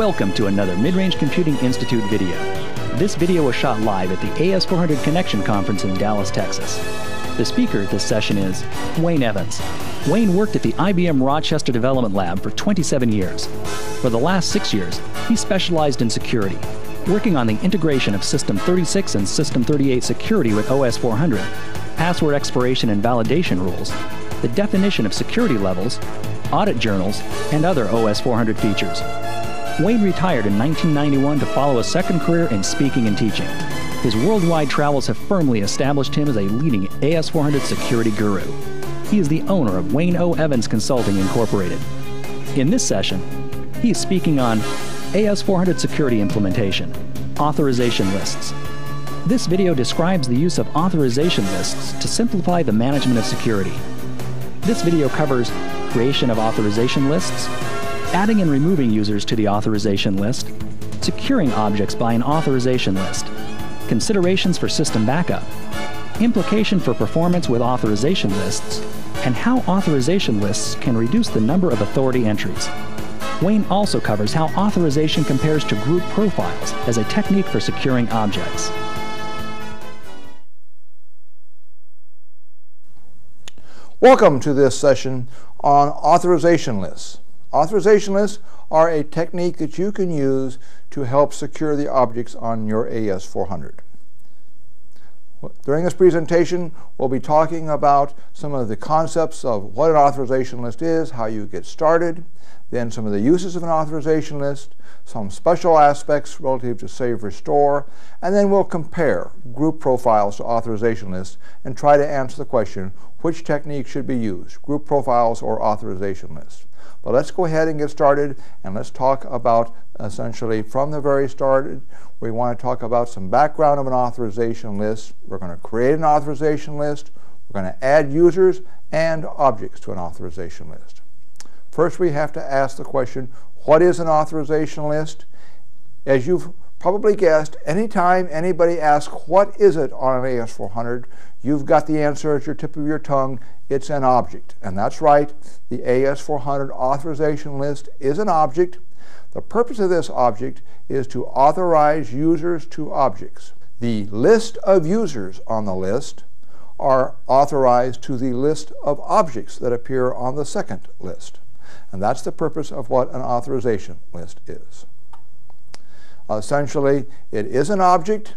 Welcome to another Mid-Range Computing Institute video. This video was shot live at the AS400 Connection Conference in Dallas, Texas. The speaker at this session is Wayne Evans. Wayne worked at the IBM Rochester Development Lab for 27 years. For the last 6 years, he specialized in security, working on the integration of System 36 and System 38 security with AS400, password expiration and validation rules, the definition of security levels, audit journals, and other AS400 features. Wayne retired in 1991 to follow a second career in speaking and teaching. His worldwide travels have firmly established him as a leading AS400 security guru. He is the owner of Wayne O. Evans Consulting Incorporated. In this session, he is speaking on AS400 security implementation, authorization lists. This video describes the use of authorization lists to simplify the management of security. This video covers creation of authorization lists, adding and removing users to the authorization list, securing objects by an authorization list, considerations for system backup, implication for performance with authorization lists, and how authorization lists can reduce the number of authority entries. Wayne also covers how authorization compares to group profiles as a technique for securing objects. Welcome to this session on authorization lists. Authorization lists are a technique that you can use to help secure the objects on your AS400. During this presentation, we'll be talking about some of the concepts of what an authorization list is, how you get started, then some of the uses of an authorization list, some special aspects relative to save restore, and then we'll compare group profiles to authorization lists and try to answer the question, which technique should be used, group profiles or authorization lists? But let's go ahead and get started, and let's talk about essentially from the very start. We want to talk about some background of an authorization list. We're going to create an authorization list. We're going to add users and objects to an authorization list. First, we have to ask the question, what is an authorization list? As you've probably guessed, anytime anybody asks what is it on an AS400, you've got the answer at your tip of your tongue. It's an object. And that's right, the AS400 authorization list is an object. The purpose of this object is to authorize users to objects. The list of users on the list are authorized to the list of objects that appear on the second list. And that's the purpose of what an authorization list is. Essentially, it is an object.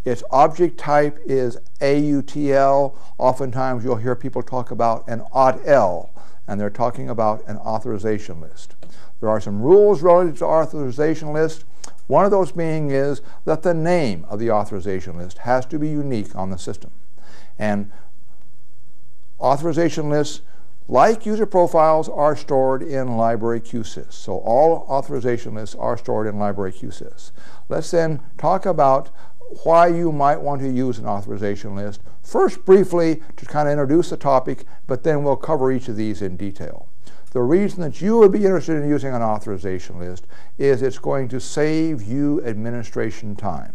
Its object type is AUTL. Oftentimes you'll hear people talk about an AUTL, and they're talking about an authorization list. There are some rules relative to authorization lists. One of those being is that the name of the authorization list has to be unique on the system. And authorization lists, like user profiles, are stored in library QSys. So all authorization lists are stored in library QSys. Let's then talk about why you might want to use an authorization list. First, briefly, to kind of introduce the topic, but then we'll cover each of these in detail. The reason that you would be interested in using an authorization list is it's going to save you administration time.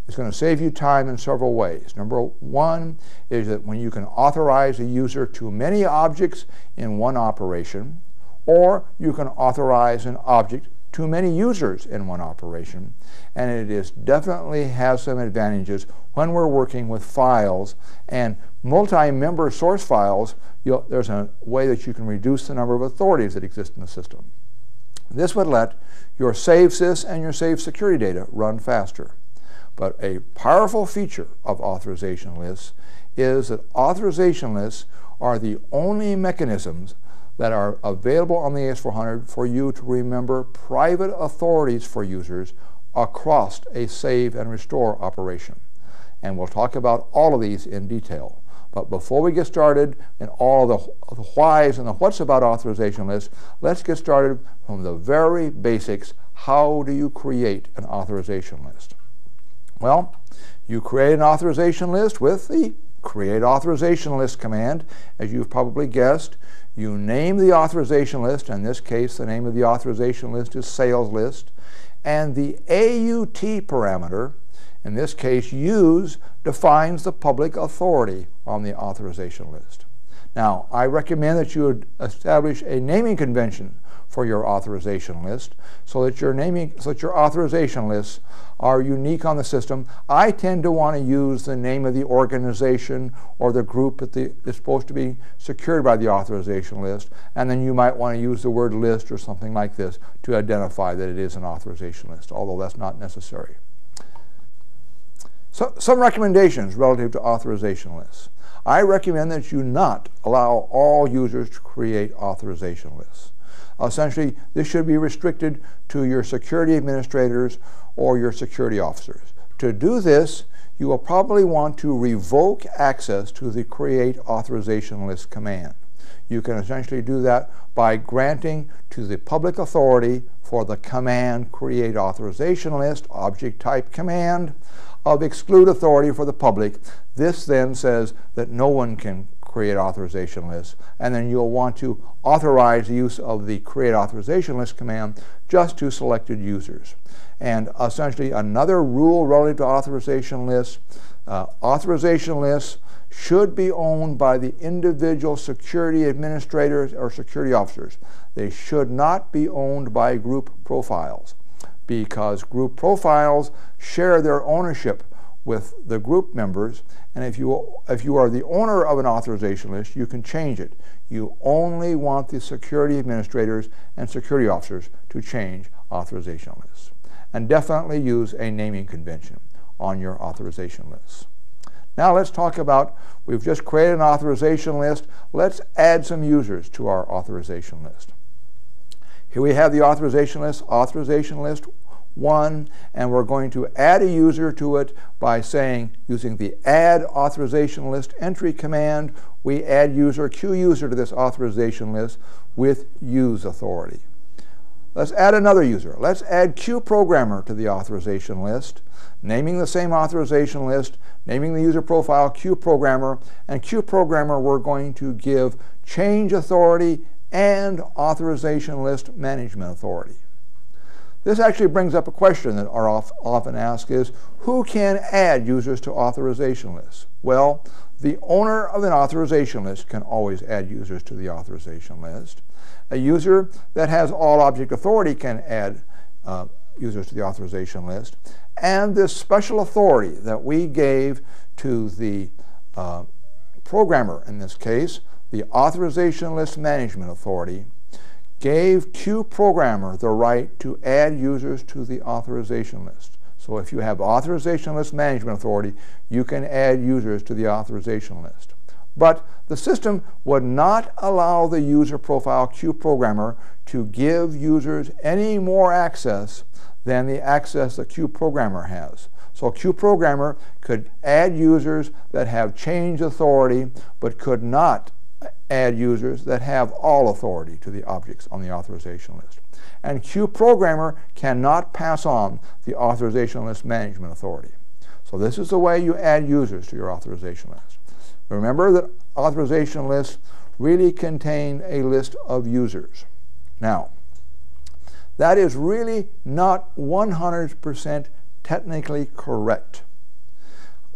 It's going to save you time in several ways. Number one is that when you can authorize a user to many objects in one operation, or you can authorize an object to many users in one operation, and it definitely has some advantages when we're working with files and multi-member source files. There's a way that you can reduce the number of authorities that exist in the system. This would let your save sys and your save security data run faster. But a powerful feature of authorization lists is that authorization lists are the only mechanisms that are available on the AS400 for you to remember private authorities for users across a save and restore operation. And we'll talk about all of these in detail. But before we get started in all the whys and the whats about authorization lists, let's get started from the very basics. How do you create an authorization list? Well, you create an authorization list with the create authorization list command. As you've probably guessed, you name the authorization list. In this case, the name of the authorization list is sales list. And the AUT parameter, in this case use, defines the public authority on the authorization list. Now, I recommend that you establish a naming convention for your authorization list so that your authorization lists are unique on the system. I tend to want to use the name of the organization or the group that is supposed to be secured by the authorization list, and then you might want to use the word list or something like this to identify that it is an authorization list, although that's not necessary. So, some recommendations relative to authorization lists. I recommend that you not allow all users to create authorization lists. Essentially, this should be restricted to your security administrators or your security officers. To do this, you will probably want to revoke access to the create authorization list command. You can essentially do that by granting to the public authority for the command create authorization list, object type command, of exclude authority for the public. This then says that no one can create authorization lists, and then you'll want to authorize the use of the create authorization list command just to selected users. And essentially another rule relative to authorization lists should be owned by the individual security administrators or security officers. They should not be owned by group profiles, because group profiles share their ownership with the group members, and if you are the owner of an authorization list, you can change it. You only want the security administrators and security officers to change authorization lists. And definitely use a naming convention on your authorization lists. Now let's talk about, we've just created an authorization list. Let's add some users to our authorization list. Here we have the authorization list 1, and we're going to add a user to it by saying, using the add authorization list entry command, we add user Q user to this authorization list with use authority. Let's add another user. Let's add Q programmer to the authorization list, naming the same authorization list, naming the user profile Q programmer, and Q programmer we're going to give change authority and authorization list management authority. This actually brings up a question that are often asked is, who can add users to authorization lists? Well, the owner of an authorization list can always add users to the authorization list. A user that has all object authority can add users to the authorization list. And this special authority that we gave to the programmer, in this case, the authorization list management authority, gave Q programmer the right to add users to the authorization list. So if you have authorization list management authority, you can add users to the authorization list. But the system would not allow the user profile Q programmer to give users any more access than the access the Q programmer has. So Q programmer could add users that have change authority, but could not add users that have all authority to the objects on the authorization list. And Q programmer cannot pass on the authorization list management authority. So this is the way you add users to your authorization list. Remember that authorization lists really contain a list of users. Now, that is really not 100% technically correct.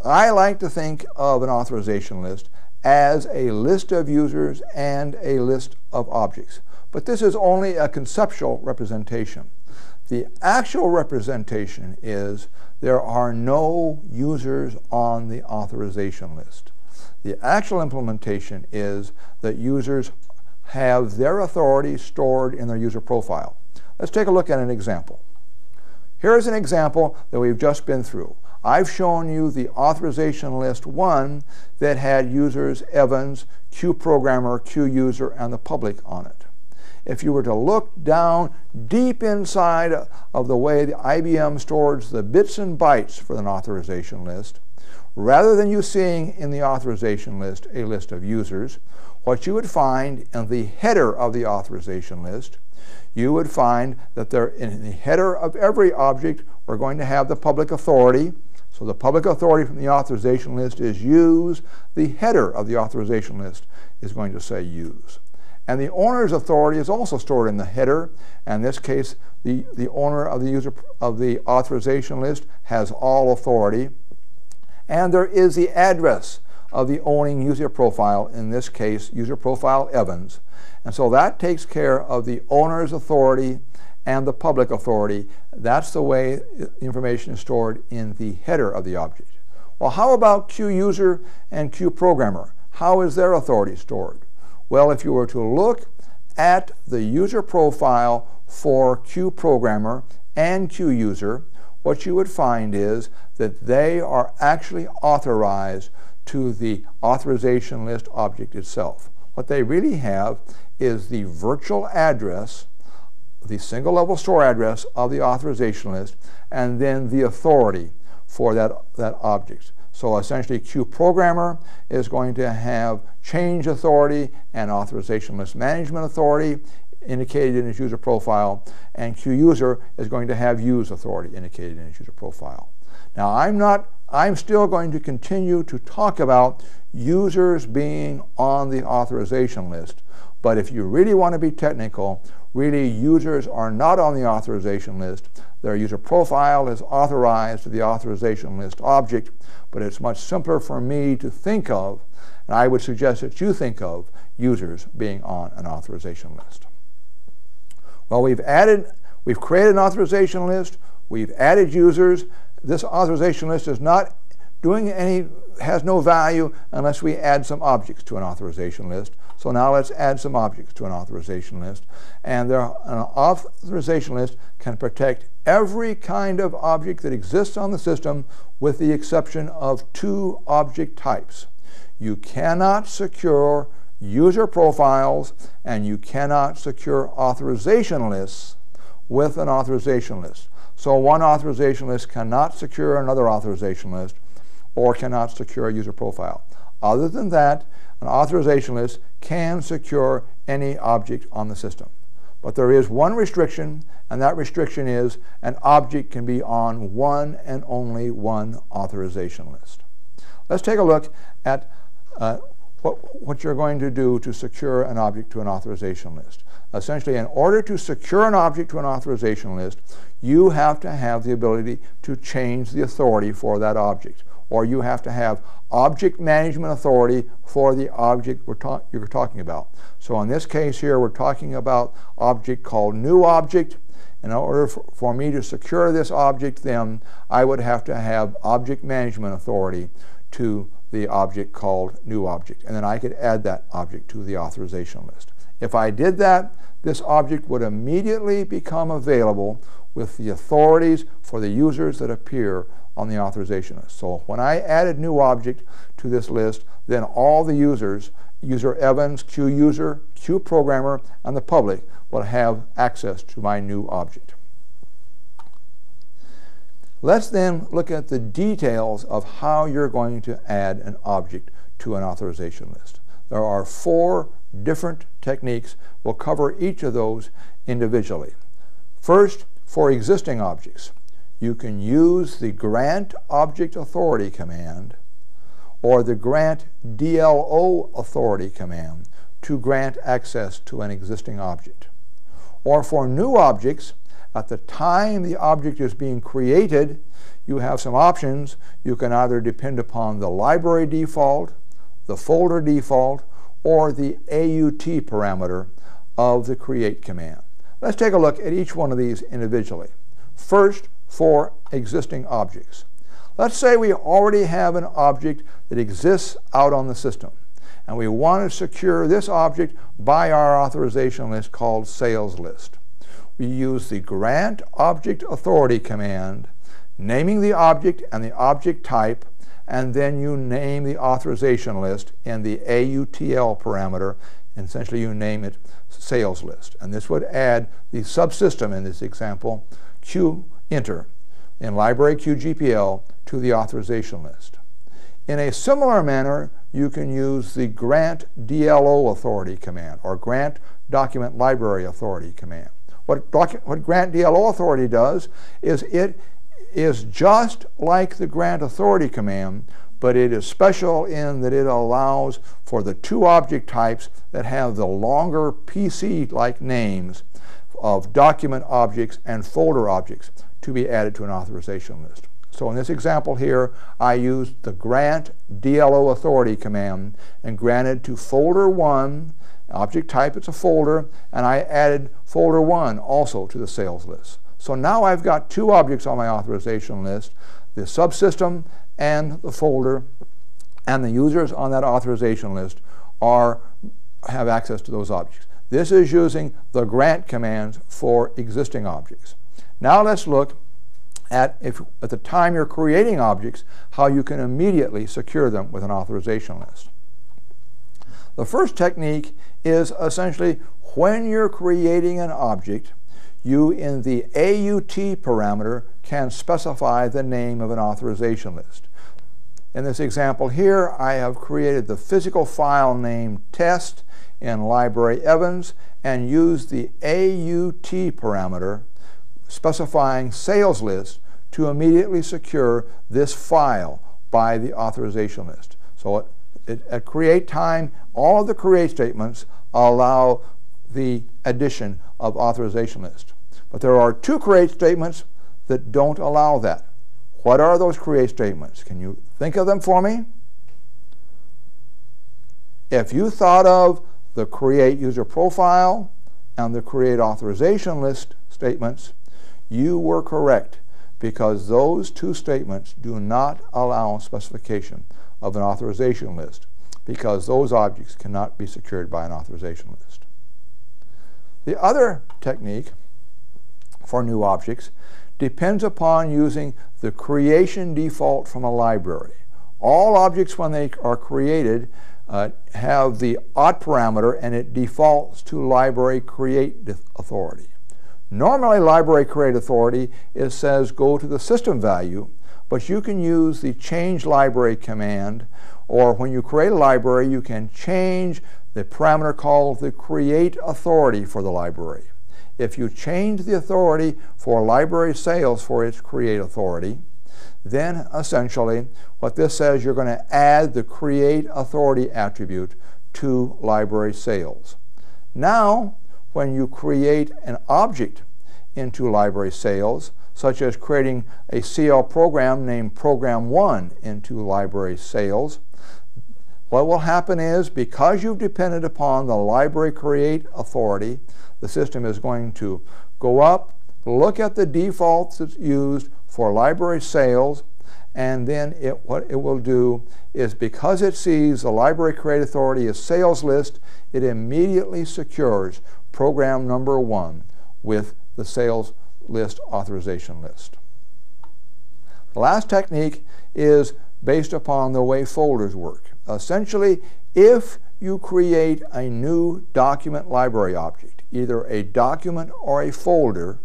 I like to think of an authorization list as a list of users and a list of objects. But this is only a conceptual representation. The actual representation is there are no users on the authorization list. The actual implementation is that users have their authority stored in their user profile. Let's take a look at an example. Here's an example that we've just been through. I've shown you the authorization list 1 that had users Evans, Q programmer, Q user, and the public on it. If you were to look down deep inside of the way the IBM stores the bits and bytes for an authorization list, rather than you seeing in the authorization list a list of users, what you would find in the header of the authorization list, you would find that there, in the header of every object, we're going to have the public authority. So the public authority from the authorization list is use. The header of the authorization list is going to say use. And the owner's authority is also stored in the header. And in this case, the owner of the user of the authorization list has all authority. And there is the address of the owning user profile, in this case user profile Evans. And so that takes care of the owner's authority and the public authority. That's the way information is stored in the header of the object. Well, how about QUser and QProgrammer? How is their authority stored? Well, if you were to look at the user profile for QProgrammer and QUser, what you would find is that they are actually authorized to the authorization list object itself. What they really have is the virtual address, the single level store address of the authorization list, and then the authority for that object. So essentially QProgrammer is going to have change authority and authorization list management authority indicated in its user profile, and QUser is going to have use authority indicated in its user profile. Now I'm still going to continue to talk about users being on the authorization list, but if you really want to be technical, really users are not on the authorization list. Their user profile is authorized to the authorization list object, but it's much simpler for me to think of, and I would suggest that you think of users being on an authorization list. Well, we've created an authorization list, we've added users. This authorization list is not has no value unless we add some objects to an authorization list. So now let's add some objects to an authorization list. And an authorization list can protect every kind of object that exists on the system with the exception of two object types. You cannot secure user profiles and you cannot secure authorization lists with an authorization list. So one authorization list cannot secure another authorization list or cannot secure a user profile. Other than that, an authorization list can secure any object on the system. But there is one restriction, and that restriction is an object can be on one and only one authorization list. Let's take a look at what you're going to do to secure an object to an authorization list. Essentially, in order to secure an object to an authorization list, you have to have the ability to change the authority for that object, or you have to have object management authority for the object you're talking about. So in this case here, we're talking about object called new object. In order for me to secure this object, then I would have to have object management authority to the object called new object, and then I could add that object to the authorization list. If I did that, this object would immediately become available with the authorities for the users that appear on the authorization list. So when I added new object to this list, then all the users, user Evans, QUser, QProgrammer, and the public will have access to my new object. Let's then look at the details of how you're going to add an object to an authorization list. There are 4 different techniques. We'll cover each of those individually. First, for existing objects, you can use the grant object authority command or the grant DLO authority command to grant access to an existing object. Or for new objects, at the time the object is being created, you have some options. You can either depend upon the library default, the folder default, or the AUT parameter of the create command. Let's take a look at each one of these individually. First, for existing objects. Let's say we already have an object that exists out on the system, and we want to secure this object by our authorization list called sales list. We use the grant object authority command, naming the object and the object type, and then you name the authorization list in the AUTL parameter, and essentially you name it sales list. And this would add the subsystem in this example, QEnter, in library QGPL to the authorization list. In a similar manner, you can use the grant DLO authority command or grant document library authority command. What grant DLO authority does is it is just like the grant authority command, but it is special in that it allows for the 2 object types that have the longer PC-like names of document objects and folder objects to be added to an authorization list. So in this example here, I used the grant DLO authority command and granted to folder 1, object type it's a folder, and I added folder 1 also to the sales list. So now I've got two objects on my authorization list, the subsystem and the folder, and the users on that authorization list have access to those objects. This is using the grant commands for existing objects. Now let's look at the time you're creating objects, how you can immediately secure them with an authorization list. The first technique is essentially when you're creating an object, you in the AUT parameter can specify the name of an authorization list. In this example here, I have created the physical file name test in Library Evans and used the AUT parameter specifying sales list to immediately secure this file by the authorization list. So at create time, all of the create statements allow the addition of authorization list. But there are two create statements that don't allow that. What are those create statements? Can you think of them for me? If you thought of the create user profile and the create authorization list statements, you were correct, because those two statements do not allow specification of an authorization list, because those objects cannot be secured by an authorization list. The other technique for new objects depends upon using the creation default from a library. All objects, when they are created, have the auth parameter, and it defaults to library create authority. Normally, library create authority says go to the system value, but you can use the change library command, or when you create a library, you can change the parameter called the create authority for the library. If you change the authority for library sales for its create authority, then essentially what this says, you're going to add the create authority attribute to library sales. Now, when you create an object into library sales, such as creating a CL program named program1 into library sales, what will happen is, because you've depended upon the library create authority, the system is going to go up, look at the defaults that's used for library sales, and then what it will do is, because it sees the library create authority as sales list, it immediately secures program number 1 with the sales list authorization list. The last technique is based upon the way folders work. Essentially, if you create a new document library object, either a document or a folder,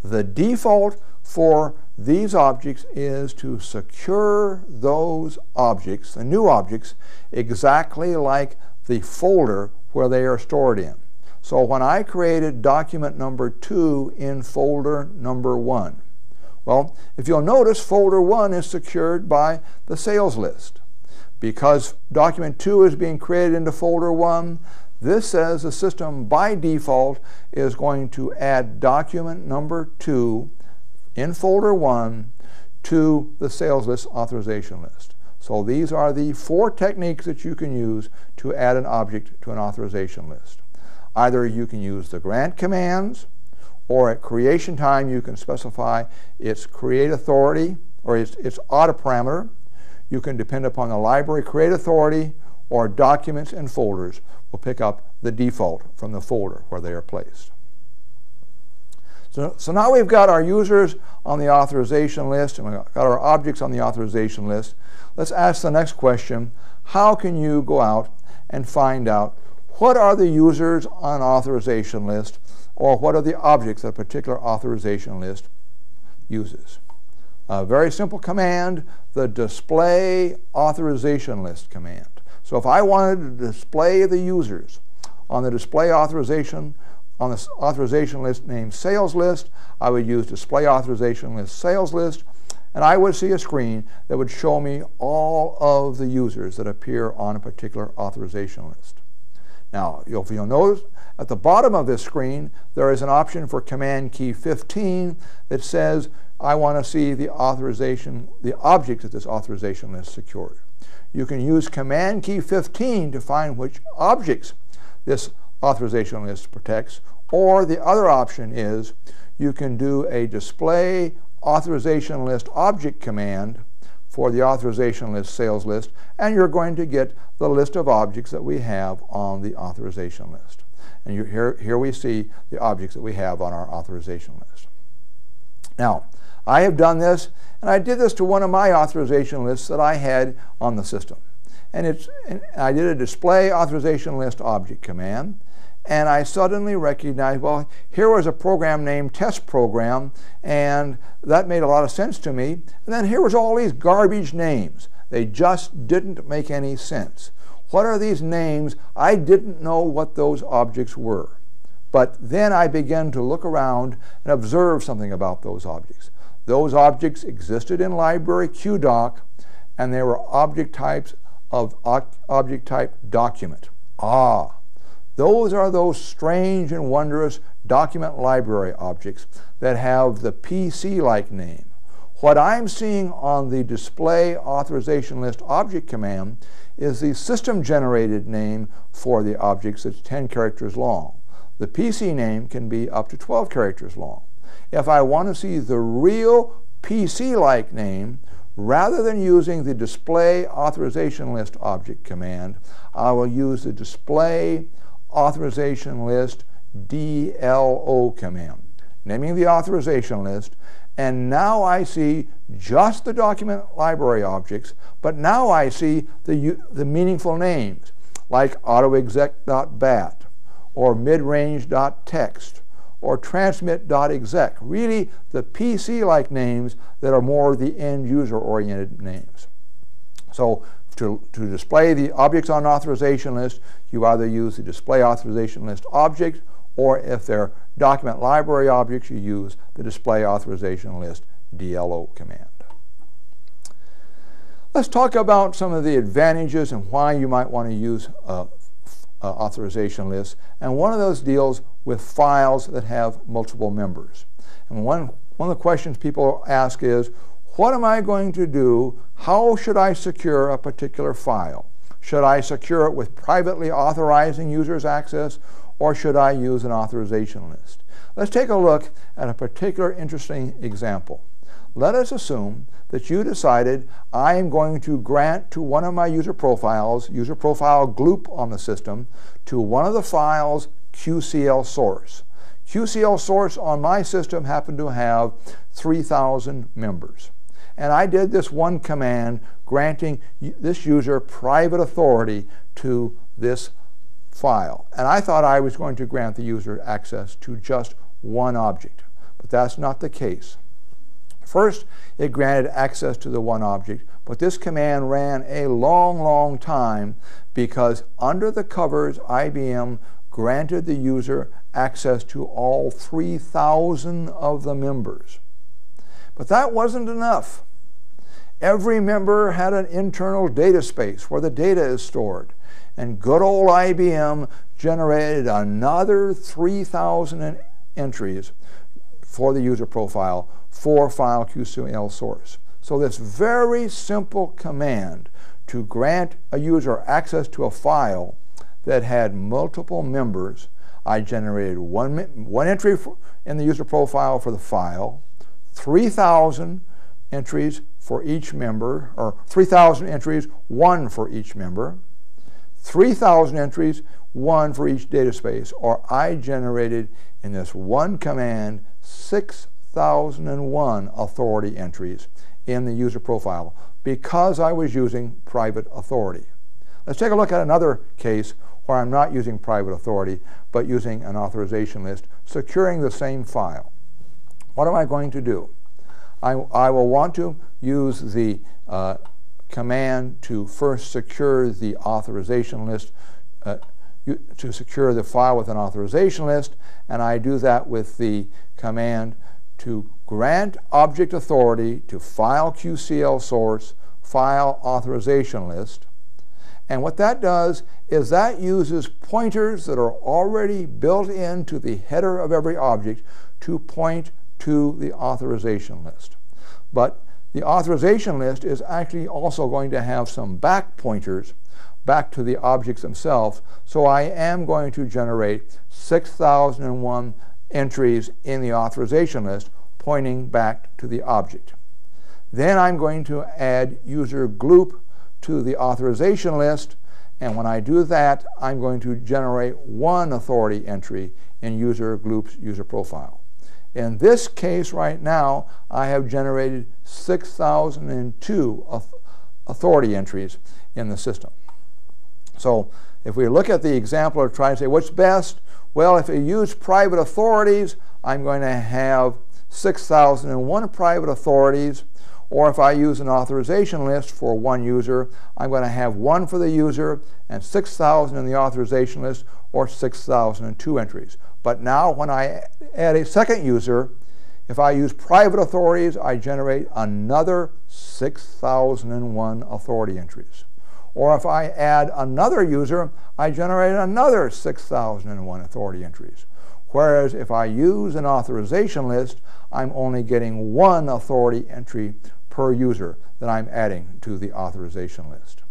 the default for these objects is to secure those objects, the new objects, exactly like the folder where they are stored in. So when I created document number 2 in folder number 1, well, if you'll notice, folder 1 is secured by the sales list. Because document 2 is being created into folder 1, this says the system by default is going to add document number 2 in folder 1 to the sales list authorization list. So these are the 4 techniques that you can use to add an object to an authorization list. Either you can use the grant commands, or at creation time you can specify its create authority or its auto parameter. You can depend upon the library create authority, or documents and folders will pick up the default from the folder where they are placed. So now we've got our users on the authorization list, and we've got our objects on the authorization list. Let's ask the next question: how can you go out and find out what are the users on an authorization list, or what are the objects that a particular authorization list uses? A very simple command, the display authorization list command. So if I wanted to display the users on the display authorization, on the authorization list named sales list, I would use display authorization list sales list, and I would see a screen that would show me all of the users that appear on a particular authorization list. Now, if you'll notice, at the bottom of this screen, there is an option for Command key 15 that says I want to see the authorization, the object that this authorization list secured. You can use Command key 15 to find which objects this authorization list protects, or the other option is you can do a display authorization list object command for the authorization list sales list, and you're going to get the list of objects that we have on the authorization list. And here we see the objects that we have on our authorization list. Now, I have done this, and I did this to one of my authorization lists that I had on the system. And I did a display authorization list object command, and I suddenly recognized, well, here was a program named test program, and that made a lot of sense to me. And then here was all these garbage names. They just didn't make any sense. What are these names? I didn't know what those objects were. But then I began to look around and observe something about those objects. Those objects existed in library QDoc, and they were object types of object type document. Those are those strange and wondrous document library objects that have the PC-like name. What I'm seeing on the display authorization list object command is the system-generated name for the objects that's 10 characters long. The PC name can be up to 12 characters long. If I want to see the real PC-like name, rather than using the display authorization list object command, I will use the display authorization list DLO command, naming the authorization list, and now I see just the document library objects, but now I see the meaningful names, like autoexec.bat, or midrange.txt, or transmit.exec, really the PC-like names that are more the end-user-oriented names. So to display the objects on authorization list, you either use the display authorization list object, or if they're document library objects, you use the display authorization list DLO command. Let's talk about some of the advantages and why you might want to use authorization lists, and one of those deals with files that have multiple members. And one of the questions people ask is, what am I going to do? How should I secure a particular file? Should I secure it with privately authorizing users access, or should I use an authorization list? Let's take a look at a particular interesting example. Let us assume that you decided I am going to grant to one of my user profile gloop on the system, to one of the files QCL source. QCL source on my system happened to have 3,000 members. And I did this one command granting this user private authority to this file. And I thought I was going to grant the user access to just one object, but that's not the case. First, it granted access to the one object, but this command ran a long time because under the covers, IBM granted the user access to all 3,000 of the members. But that wasn't enough. Every member had an internal data space where the data is stored, and good old IBM generated another 3,000 entries for the user profile for file QCL source. So this very simple command to grant a user access to a file that had multiple members, I generated one entry in the user profile for the file, 3,000 entries for each member, or 3,000 entries, one for each member, 3,000 entries, one for each data space, or I generated in this one command 6,001 authority entries in the user profile because I was using private authority. Let's take a look at another case where I'm not using private authority but using an authorization list securing the same file. What am I going to do? I will want to use the command to first secure the authorization list, to secure the file with an authorization list, and I do that with the command to grant object authority to file QCL source, file authorization list. And what that does is that uses pointers that are already built into the header of every object to point to the authorization list. But the authorization list is actually also going to have some back pointers back to the objects themselves, so I am going to generate 6001 entries in the authorization list pointing back to the object. Then I'm going to add user gloop to the authorization list, and when I do that, I'm going to generate one authority entry in user gloop's user profile. In this case right now, I have generated 6002 authority entries in the system. So if we look at the example of trying to say what's best, well, if I use private authorities, I'm going to have 6001 private authorities, or if I use an authorization list for one user, I'm going to have one for the user and 6,000 in the authorization list, or 6,002 entries. But now when I add a second user, if I use private authorities, I generate another 6,001 authority entries. Or if I add another user, I generate another 6,001 authority entries. Whereas if I use an authorization list, I'm only getting one authority entry per user that I'm adding to the authorization list.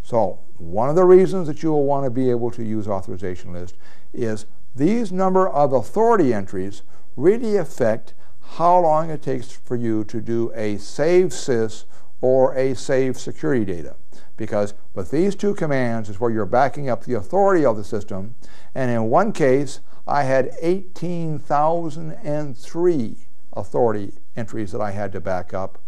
So one of the reasons that you will want to be able to use authorization list is these number of authority entries really affect how long it takes for you to do a save sys or a save security data. Because with these two commands is where you're backing up the authority of the system, and in one case I had 18,003 authority entries that I had to back up.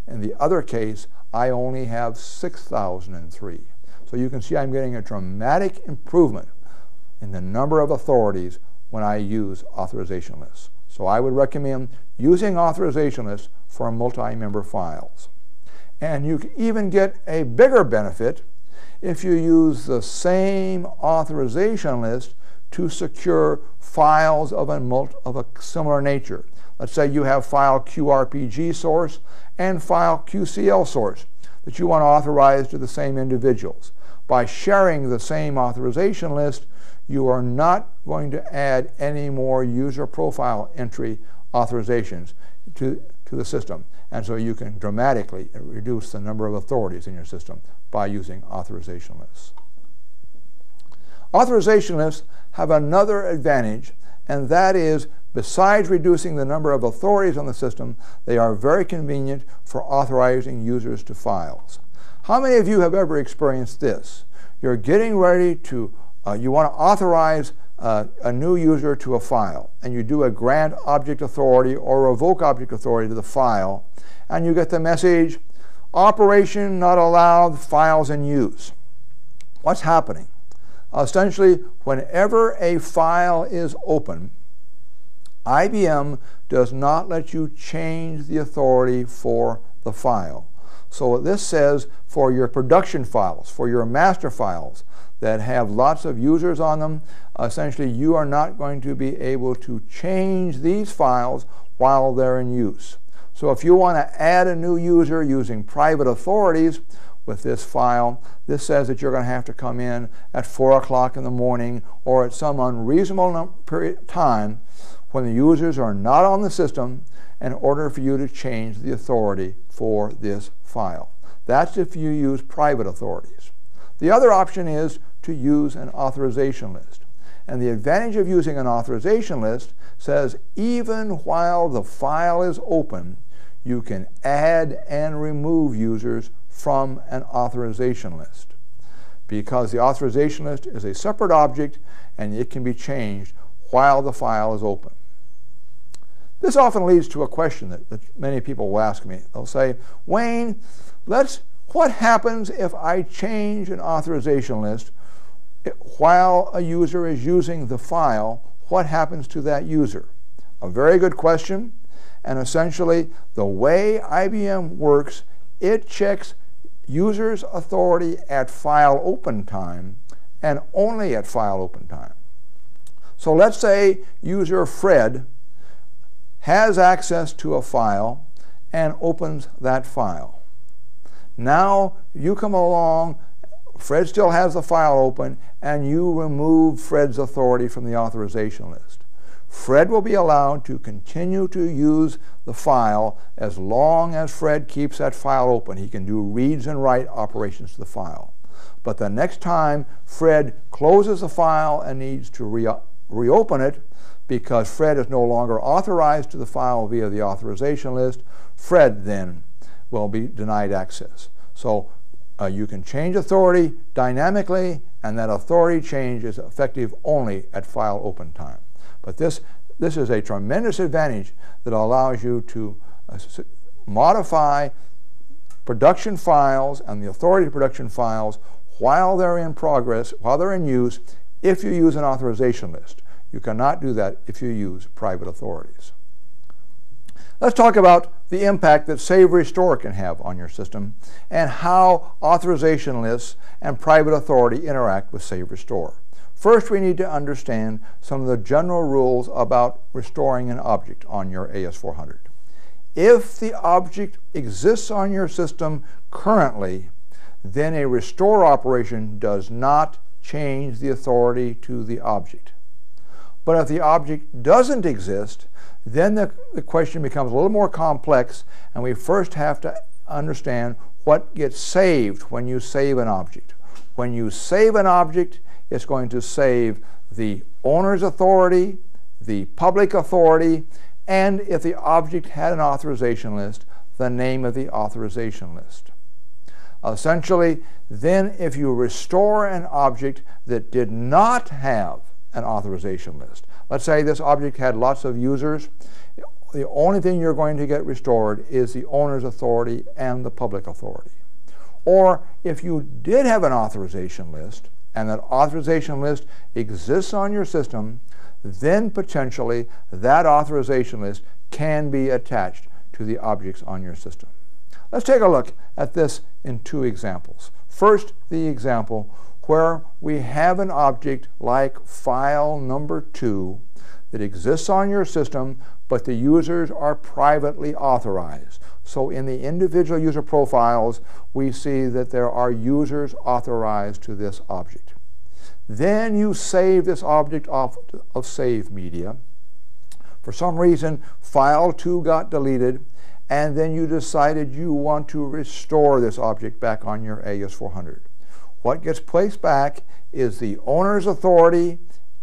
In the other case, I only have 6,003. So you can see I'm getting a dramatic improvement in the number of authorities when I use authorization lists. So I would recommend using authorization lists for multi-member files. And you can even get a bigger benefit if you use the same authorization list to secure files of a similar nature. Let's say you have file QRPG source and file QCL source that you want to authorize to the same individuals. By sharing the same authorization list, you are not going to add any more user profile entry authorizations to the system. And so you can dramatically reduce the number of authorities in your system by using authorization lists. Authorization lists have another advantage, and that is, besides reducing the number of authorities on the system, they are very convenient for authorizing users to files. How many of you have ever experienced this? You're getting ready to, you want to authorize a new user to a file, and you do a grant object authority or revoke object authority to the file, and you get the message, operation not allowed, files in use. What's happening? Essentially, whenever a file is open, IBM does not let you change the authority for the file. So this says for your production files, for your master files that have lots of users on them, essentially you are not going to be able to change these files while they're in use. So if you want to add a new user using private authorities with this file, this says that you're going to have to come in at 4 o'clock in the morning or at some unreasonable time when the users are not on the system in order for you to change the authority for this file. That's if you use private authorities. The other option is to use an authorization list. And the advantage of using an authorization list says even while the file is open, you can add and remove users from an authorization list, because the authorization list is a separate object and it can be changed while the file is open. This often leads to a question that many people will ask me. They'll say, Wayne, what happens if I change an authorization list while a user is using the file? What happens to that user? A very good question. And essentially, the way IBM works, it checks users' authority at file open time and only at file open time. So let's say user Fred has access to a file and opens that file. Now you come along, Fred still has the file open, and you remove Fred's authority from the authorization list. Fred will be allowed to continue to use the file as long as Fred keeps that file open. He can do reads and write operations to the file. But the next time Fred closes the file and needs to reopen it, because Fred is no longer authorized to the file via the authorization list, Fred then will be denied access. So you can change authority dynamically, and that authority change is effective only at file open time. But this is a tremendous advantage that allows you to modify production files and the authority to production files while they're in progress, while they're in use, if you use an authorization list. You cannot do that if you use private authorities. Let's talk about the impact that Save Restore can have on your system and how authorization lists and private authority interact with Save Restore. First, we need to understand some of the general rules about restoring an object on your AS400. If the object exists on your system currently, then a restore operation does not change the authority to the object. But if the object doesn't exist, then the question becomes a little more complex, and we first have to understand what gets saved when you save an object. When you save an object, it's going to save the owner's authority, the public authority, and if the object had an authorization list, the name of the authorization list. Essentially, then if you restore an object that did not have an authorization list, let's say this object had lots of users, the only thing you're going to get restored is the owner's authority and the public authority. Or if you did have an authorization list, and that authorization list exists on your system, then potentially that authorization list can be attached to the objects on your system. Let's take a look at this in two examples. First, the example where we have an object like file number 2 that exists on your system, but the users are privately authorized. So in the individual user profiles, we see that there are users authorized to this object. Then you save this object off of Save Media. For some reason, file 2 got deleted, and then you decided you want to restore this object back on your AS400. What gets placed back is the owner's authority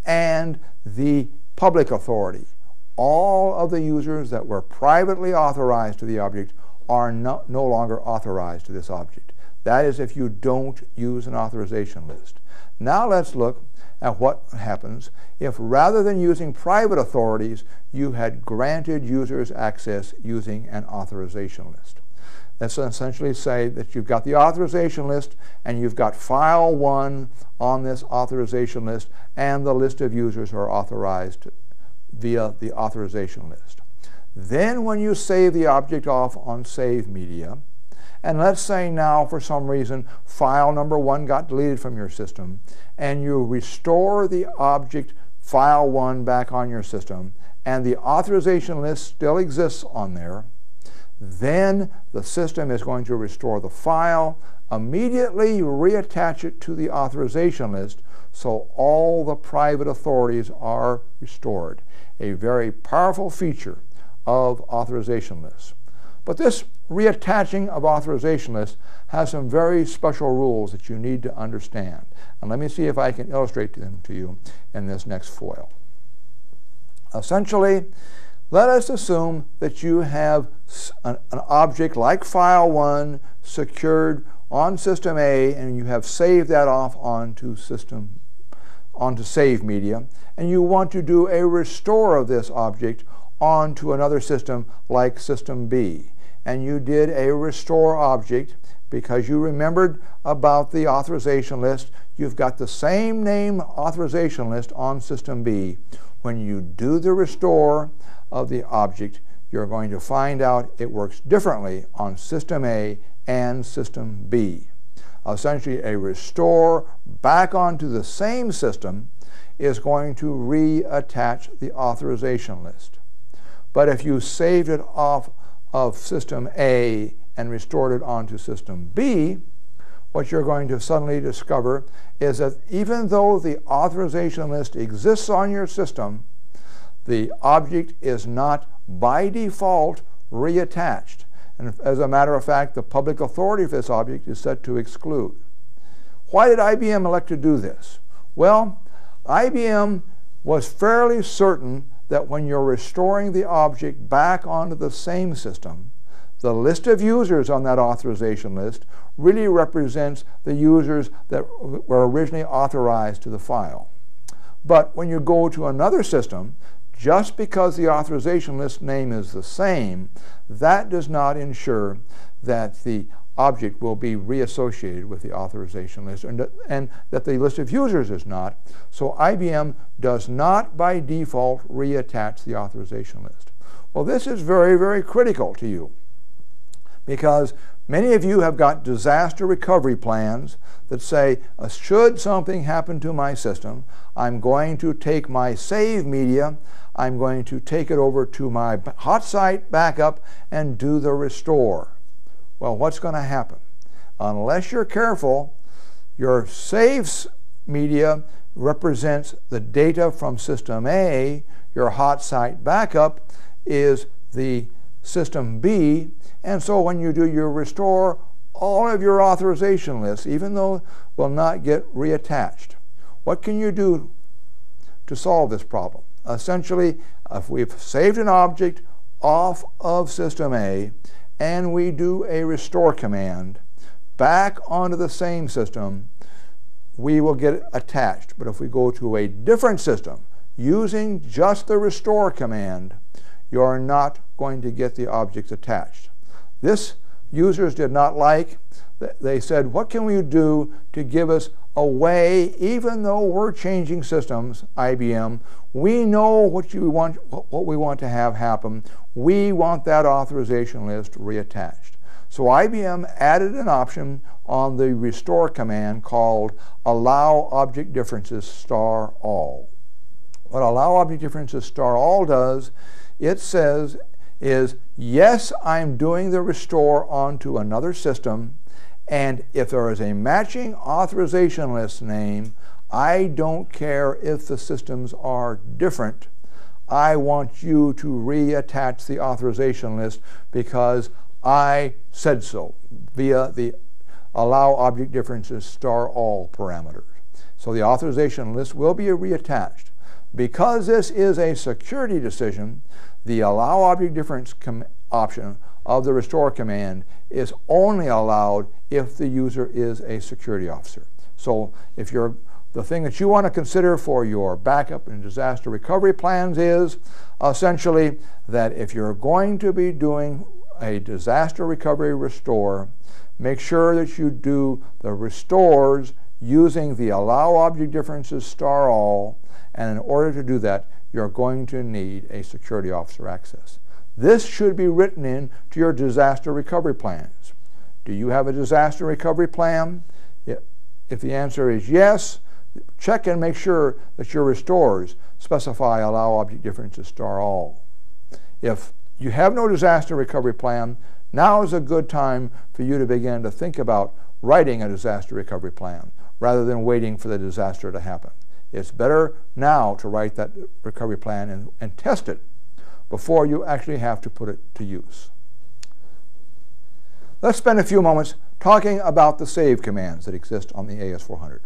and the public authority. All of the users that were privately authorized to the object are no longer authorized to this object. That is if you don't use an authorization list. Now let's look at what happens if rather than using private authorities, you had granted users access using an authorization list. Let's essentially say that you've got the authorization list and you've got file 1 on this authorization list, and the list of users are authorized via the authorization list. Then when you save the object off on Save Media, and let's say now for some reason file number 1 got deleted from your system, and you restore the object file 1 back on your system, and the authorization list still exists on there, then the system is going to restore the file, immediately reattach it to the authorization list, so all the private authorities are restored. A very powerful feature of authorization lists. But this reattaching of authorization lists has some very special rules that you need to understand. And let me see if I can illustrate them to you in this next foil. Essentially, let us assume that you have an object like file 1 secured on system A, and you have saved that off onto Save Media, and you want to do a restore of this object onto another system like system B. And you did a restore object because you remembered about the authorization list. You've got the same name authorization list on system B. When you do the restore of the object, you're going to find out it works differently on system A and system B. Essentially, a restore back onto the same system is going to reattach the authorization list. But if you saved it off of system A and restored it onto system B, what you're going to suddenly discover is that even though the authorization list exists on your system, the object is not by default reattached. And as a matter of fact, the public authority for this object is set to exclude. Why did IBM elect to do this? Well, IBM was fairly certain that when you're restoring the object back onto the same system, the list of users on that authorization list really represents the users that were originally authorized to the file. But when you go to another system, just because the authorization list name is the same, that does not ensure that the object will be reassociated with the authorization list, and that the list of users is not. So IBM does not by default reattach the authorization list. Well, this is very, very critical to you, because many of you have got disaster recovery plans that say, should something happen to my system, I'm going to take my save media, I'm going to take it over to my hot site backup and do the restore. Well, what's going to happen? Unless you're careful, your saves media represents the data from system A, your hot site backup is the system B, and so when you do your restore, all of your authorization lists, even though will not get reattached. What can you do to solve this problem? Essentially, if we've saved an object off of system A and we do a restore command back onto the same system, we will get it attached. But if we go to a different system using just the restore command, you're not going to get the objects attached. This users did not like. They said, what can we do to give us a way, even though we're changing systems, IBM, we know what we want to have happen. We want that authorization list reattached. So IBM added an option on the restore command called allow object differences star all. What allow object differences star all does, it says is, yes, I'm doing the restore onto another system, and if there is a matching authorization list name, I don't care if the systems are different. I want you to reattach the authorization list because I said so via the allow object differences star all parameter. So the authorization list will be reattached. Because this is a security decision, the allow object difference option of the restore command is only allowed if the user is a security officer. So if the thing that you want to consider for your backup and disaster recovery plans is essentially that if you're going to be doing a disaster recovery restore, make sure that you do the restores using the allow object differences star all, and in order to do that, you're going to need a security officer access. This should be written into your disaster recovery plans. Do you have a disaster recovery plan? If the answer is yes, check and make sure that your restores specify allow object differences star all. If you have no disaster recovery plan, now is a good time for you to begin to think about writing a disaster recovery plan rather than waiting for the disaster to happen. It's better now to write that recovery plan and test it before you actually have to put it to use. Let's spend a few moments talking about the save commands that exist on the AS400.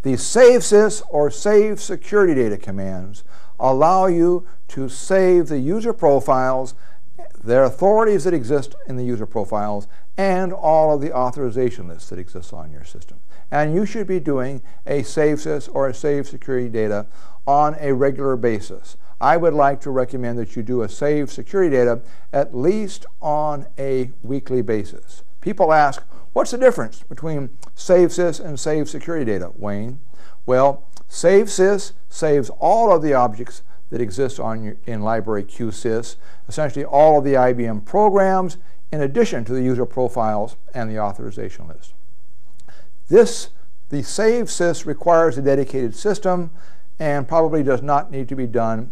The save sys or save security data commands allow you to save the user profiles, their authorities that exist in the user profiles, and all of the authorization lists that exist on your system. And you should be doing a save sys or a save security data on a regular basis. I would like to recommend that you do a save security data at least on a weekly basis. People ask, what's the difference between save sys and save security data, Wayne? Well, save sys saves all of the objects that exist in library QSys, essentially all of the IBM programs, in addition to the user profiles and the authorization list. The save sys requires a dedicated system and probably does not need to be done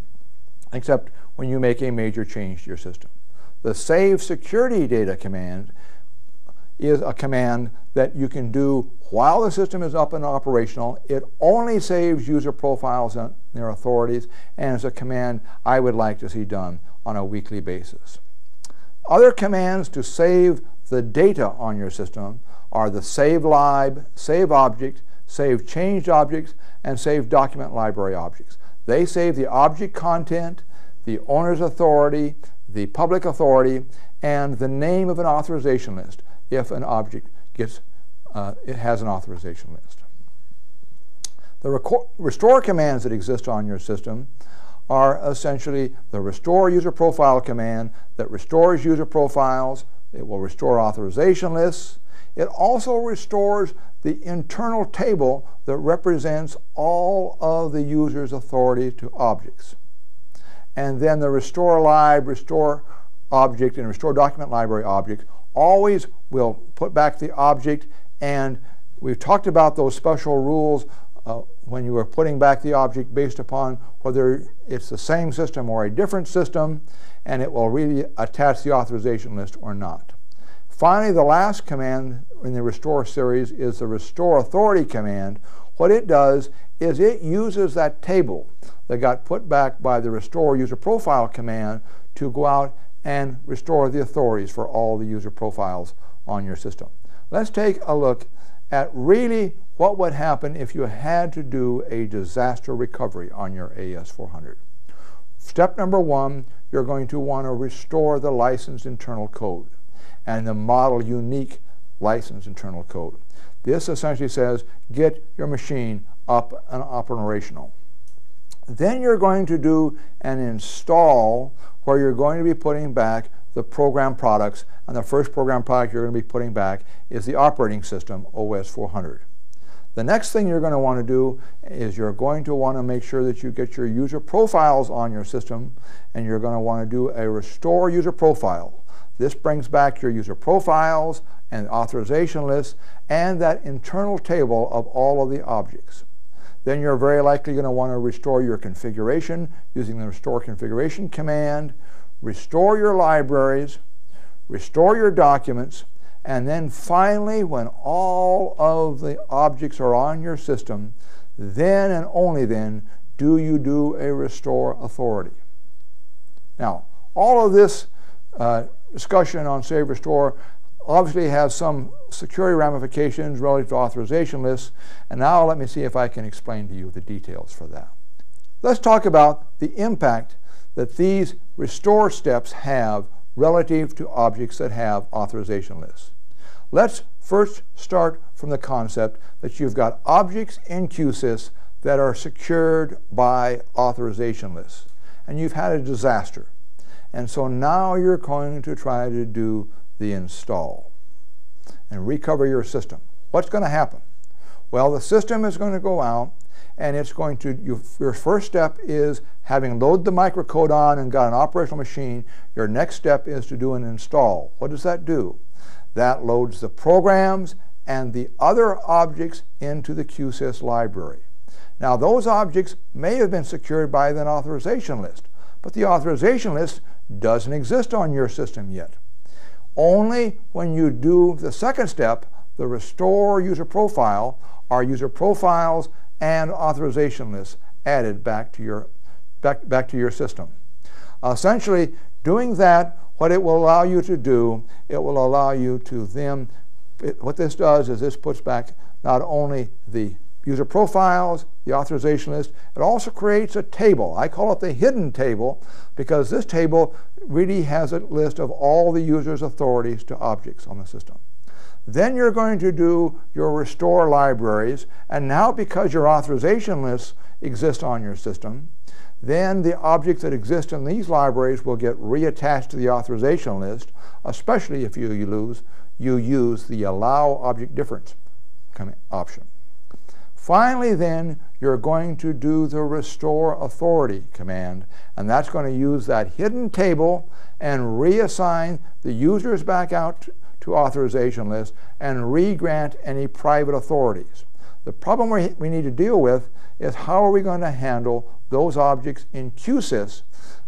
except when you make a major change to your system. The save security data command is a command that you can do while the system is up and operational. It only saves user profiles and their authorities, and it's a command I would like to see done on a weekly basis. Other commands to save the data on your system are the save lib, save object, save changed objects, and save document library objects. They save the object content, the owner's authority, the public authority, and the name of an authorization list if an object it has an authorization list. The restore commands that exist on your system are essentially the restore user profile command that restores user profiles. It will restore authorization lists. It also restores the internal table that represents all of the user's authority to objects. And then the restore lib, restore object, and restore document library object always will put back the object, and we've talked about those special rules when you are putting back the object based upon whether it's the same system or a different system, and it will really attach the authorization list or not. Finally, the last command in the restore series is the restore authority command. What it does is it uses that table that got put back by the restore user profile command to go out and restore the authorities for all the user profiles on your system. Let's take a look at really what would happen if you had to do a disaster recovery on your AS400. Step number one, you're going to want to restore the licensed internal code and the model unique license internal code. This essentially says get your machine up and operational. Then you're going to do an install where you're going to be putting back the program products, and the first program product you're going to be putting back is the operating system, AS400. The next thing you're going to want to do is you're going to want to make sure that you get your user profiles on your system, and you're going to want to do a restore user profile. This brings back your user profiles and authorization lists and that internal table of all of the objects. Then you're very likely going to want to restore your configuration using the restore configuration command, restore your libraries, restore your documents, and then finally, when all of the objects are on your system, then and only then do you do a restore authority. Now, all of this discussion on save restore obviously has some security ramifications relative to authorization lists, and now let me see if I can explain to you the details for that. Let's talk about the impact that these restore steps have relative to objects that have authorization lists. Let's first start from the concept that you've got objects in QSys that are secured by authorization lists, and you've had a disaster. And so now you're going to try to do the install and recover your system. What's going to happen? Well, the system is going to go out, and it's going to, your first step is having loaded the microcode on and got an operational machine. Your next step is to do an install. What does that do? That loads the programs and the other objects into the QSys library. Now, those objects may have been secured by an authorization list, but the authorization list doesn't exist on your system yet. Only when you do the second step, the restore user profile, are user profiles and authorization lists added back to your system. Essentially, doing that, what it will allow you to do, it will allow you to then, what this does is this puts back not only the user profiles, the authorization list, it also creates a table. I call it the hidden table because this table really has a list of all the user's authorities to objects on the system. Then you're going to do your restore libraries, and now because your authorization lists exist on your system, then the objects that exist in these libraries will get reattached to the authorization list, especially if you use the allow object difference option. Finally, then, you're going to do the restore authority command, and that's going to use that hidden table and reassign the users back out to authorization lists and re-grant any private authorities. The problem we need to deal with is how are we going to handle those objects in QSys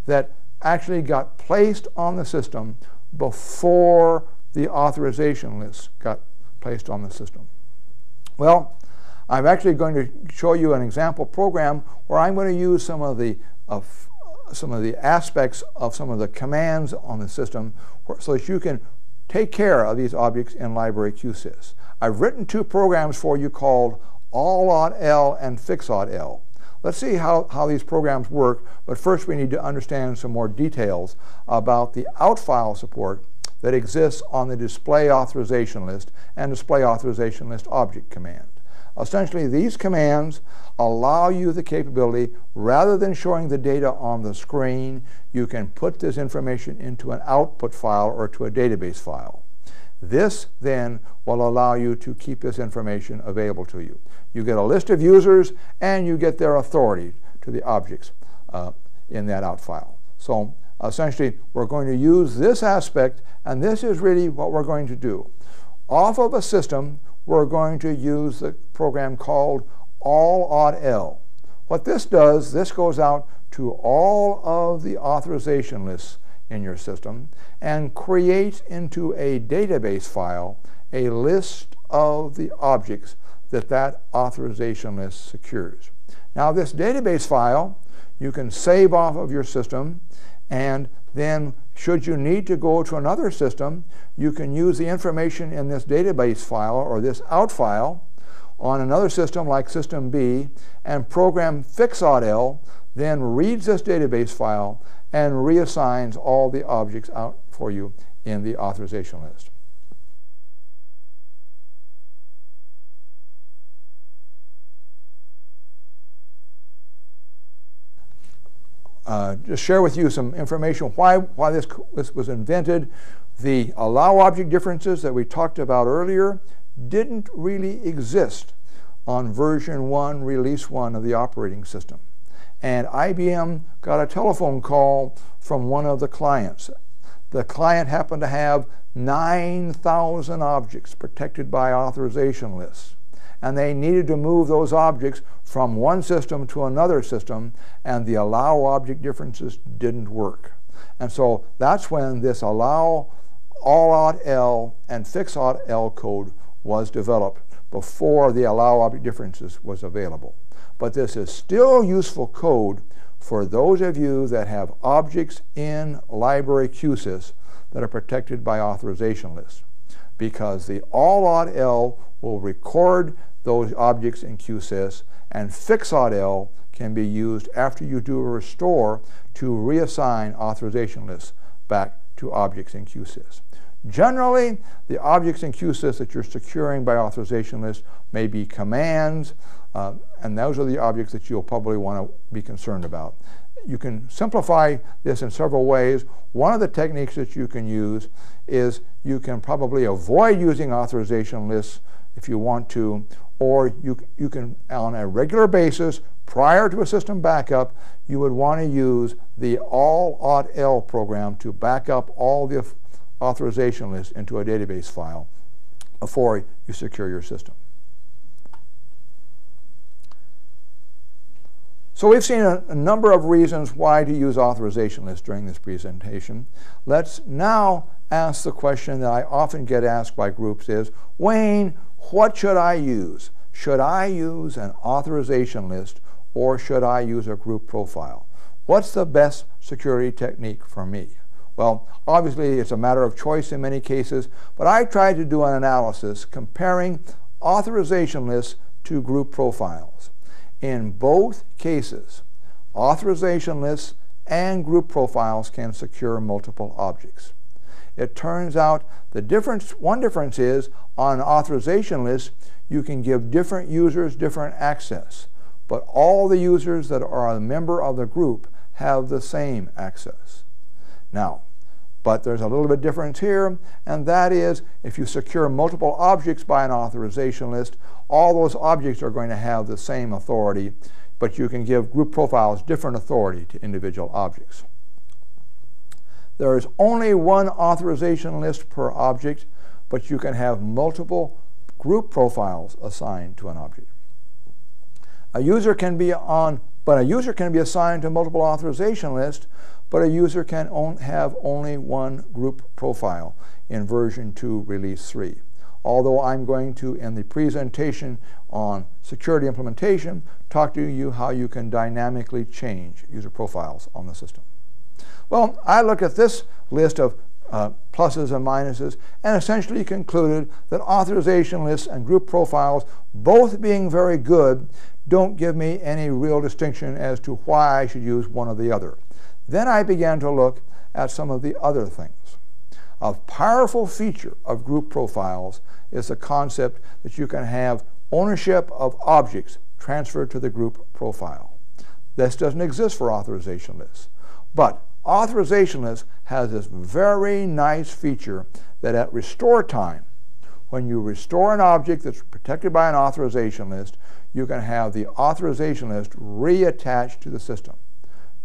that actually got placed on the system before the authorization list got placed on the system? Well, I'm actually going to show you an example program where I'm going to use some of the aspects of some of the commands on the system so that you can take care of these objects in library QSys. I've written two programs for you called all.l and fix.l. Let's see how these programs work, but first we need to understand some more details about the out file support that exists on the display authorization list and display authorization list object command. Essentially, these commands allow you the capability, rather than showing the data on the screen, you can put this information into an output file or to a database file. This then will allow you to keep this information available to you. You get a list of users and you get their authority to the objects in that out file. So essentially, we're going to use this aspect, and this is really what we're going to do. Off of a system, we're going to use the program called all.l. What this does, this goes out to all of the authorization lists in your system and creates into a database file a list of the objects that authorization list secures. Now, this database file you can save off of your system, and then should you need to go to another system, you can use the information in this database file or this out file on another system like System B, and program fix.l then reads this database file and reassigns all the objects out for you in the authorization list. Just share with you some information why this was invented. The allow object differences that we talked about earlier didn't really exist on version 1, release 1 of the operating system. And IBM got a telephone call from one of the clients. The client happened to have 9,000 objects protected by authorization lists, and they needed to move those objects from one system to another system, and the allow object differences didn't work. And so that's when this allow all.l and fix.l code was developed, before the allow object differences was available. But this is still useful code for those of you that have objects in library QSys that are protected by authorization lists, because the all.l will record those objects in QSys, and fix.l can be used after you do a restore to reassign authorization lists back to objects in QSys. Generally, the objects in QSys that you're securing by authorization lists may be commands, and those are the objects that you'll probably want to be concerned about. You can simplify this in several ways. One of the techniques that you can use is you can probably avoid using authorization lists if you want to, or you can, on a regular basis, prior to a system backup, you would want to use the all.l program to back up all the authorization lists into a database file before you secure your system. So we've seen a number of reasons why to use authorization lists during this presentation. Let's now ask the question that I often get asked by groups is, Wayne, what should I use? Should I use an authorization list, or should I use a group profile? What's the best security technique for me? Well, obviously it's a matter of choice in many cases, but I tried to do an analysis comparing authorization lists to group profiles. In both cases, authorization lists and group profiles can secure multiple objects. It turns out one difference is on authorization lists, you can give different users different access, but all the users that are a member of the group have the same access. Now, but there's a little bit difference here, and that is if you secure multiple objects by an authorization list, all those objects are going to have the same authority, but you can give group profiles different authority to individual objects. There is only one authorization list per object, but you can have multiple group profiles assigned to an object. A user can be on But a user can be assigned to multiple authorization lists, but a user can have only one group profile in version 2, release 3. Although I'm going to, in the presentation on security implementation, talk to you how you can dynamically change user profiles on the system. Well, I looked at this list of pluses and minuses and essentially concluded that authorization lists and group profiles, both being very good, don't give me any real distinction as to why I should use one or the other. Then I began to look at some of the other things. A powerful feature of group profiles is the concept that you can have ownership of objects transferred to the group profile. This doesn't exist for authorization lists. But authorization lists has this very nice feature that at restore time, when you restore an object that's protected by an authorization list, you can have the authorization list reattached to the system.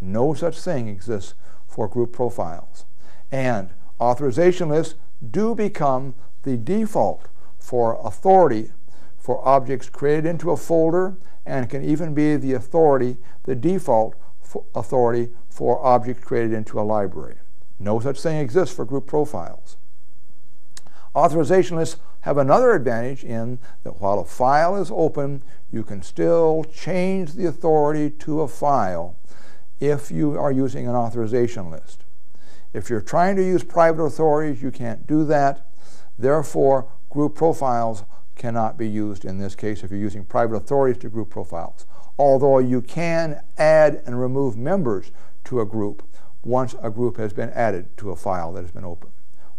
No such thing exists for group profiles. And authorization lists do become the default for authority for objects created into a folder, and can even be the authority, the default authority for objects created into a library. No such thing exists for group profiles. Authorization lists have another advantage in that while a file is open, you can still change the authority to a file if you are using an authorization list. If you're trying to use private authorities, you can't do that. Therefore, group profiles cannot be used in this case if you're using private authorities to group profiles. Although you can add and remove members to a group once a group has been added to a file that has been opened.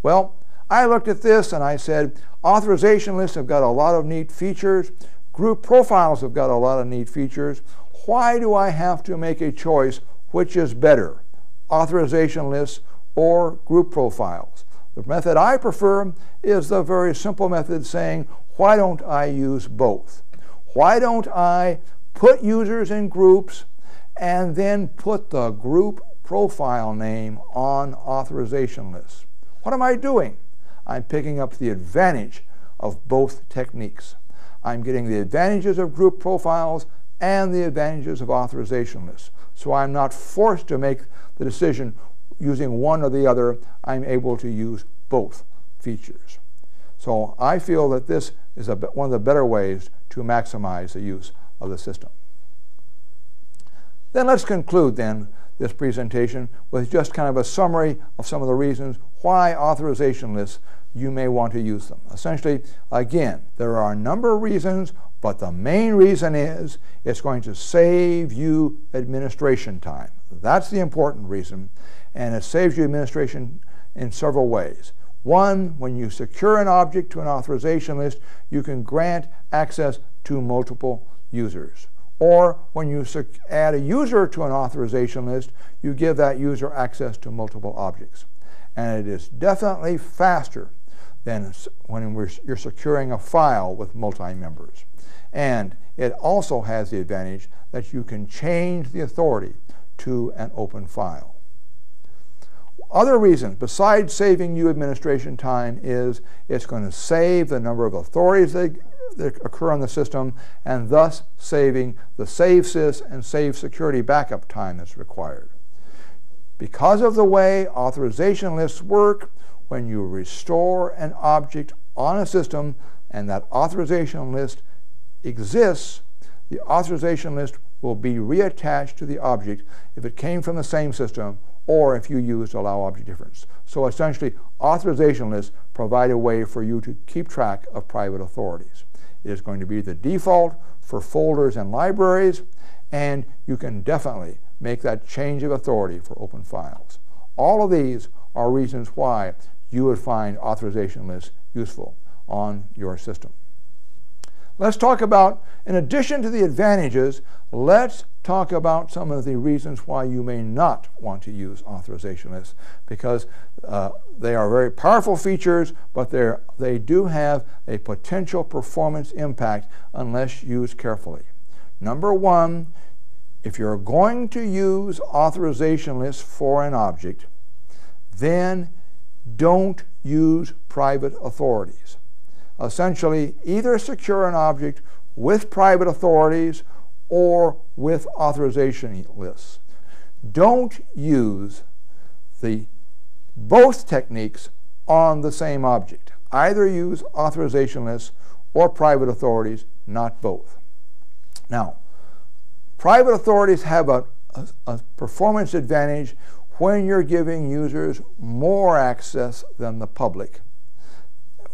Well, I looked at this and I said, authorization lists have got a lot of neat features. Group profiles have got a lot of neat features. Why do I have to make a choice which is better, authorization lists or group profiles? The method I prefer is the very simple method saying, why don't I use both? Why don't I put users in groups and then put the group profile name on authorization lists? What am I doing? I'm picking up the advantage of both techniques. I'm getting the advantages of group profiles and the advantages of authorization lists. So I'm not forced to make the decision using one or the other. I'm able to use both features. So I feel that this is one of the better ways to maximize the use of the system. Then let's conclude then this presentation with just kind of a summary of some of the reasons why authorization lists you may want to use them. Essentially, again, there are a number of reasons, but the main reason is it's going to save you administration time. That's the important reason, and it saves you administration in several ways. One, when you secure an object to an authorization list, you can grant access to multiple users. Or when you add a user to an authorization list, you give that user access to multiple objects. And it is definitely faster than when you're securing a file with multi-members. And it also has the advantage that you can change the authority to an open file. Other reasons, besides saving you administration time, is it's going to save the number of authorities that occur on the system, and thus saving the save sys and save security backup time that's required. Because of the way authorization lists work, when you restore an object on a system and that authorization list exists, the authorization list will be reattached to the object if it came from the same system or if you used allow object difference. So essentially, authorization lists provide a way for you to keep track of private authorities. It is going to be the default for folders and libraries, and you can definitely make that change of authority for open files. All of these are reasons why you would find authorization lists useful on your system. Let's talk about, in addition to the advantages, let's talk about some of the reasons why you may not want to use authorization lists, because they are very powerful features, but they do have a potential performance impact unless used carefully. Number one, if you're going to use authorization lists for an object, then don't use private authorities. Essentially, either secure an object with private authorities or with authorization lists. Don't use both techniques on the same object. Either use authorization lists or private authorities, not both. Now, private authorities have a performance advantage when you're giving users more access than the public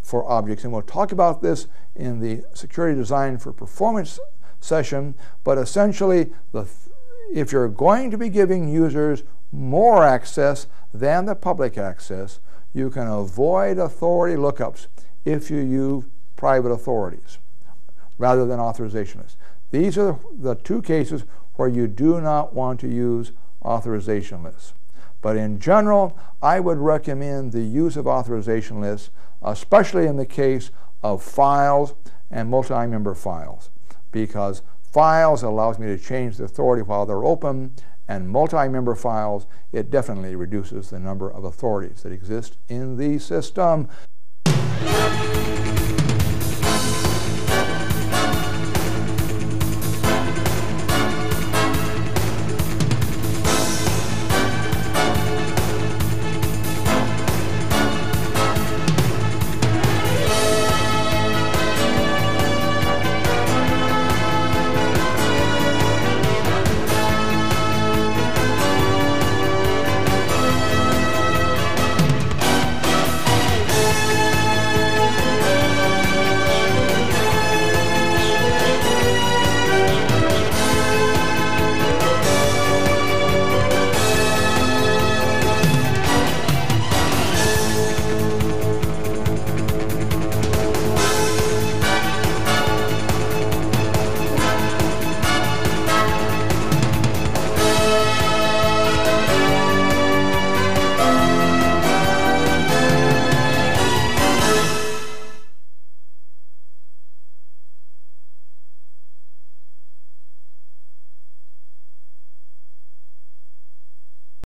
for objects. And we'll talk about this in the security design for performance session, but essentially, if you're going to be giving users more access than the public access, you can avoid authority lookups if you use private authorities rather than authorization lists. These are the two cases where you do not want to use authorization lists. But in general, I would recommend the use of authorization lists, especially in the case of files and multi-member files, because files allows me to change the authority while they're open, and multi-member files, it definitely reduces the number of authorities that exist in the system.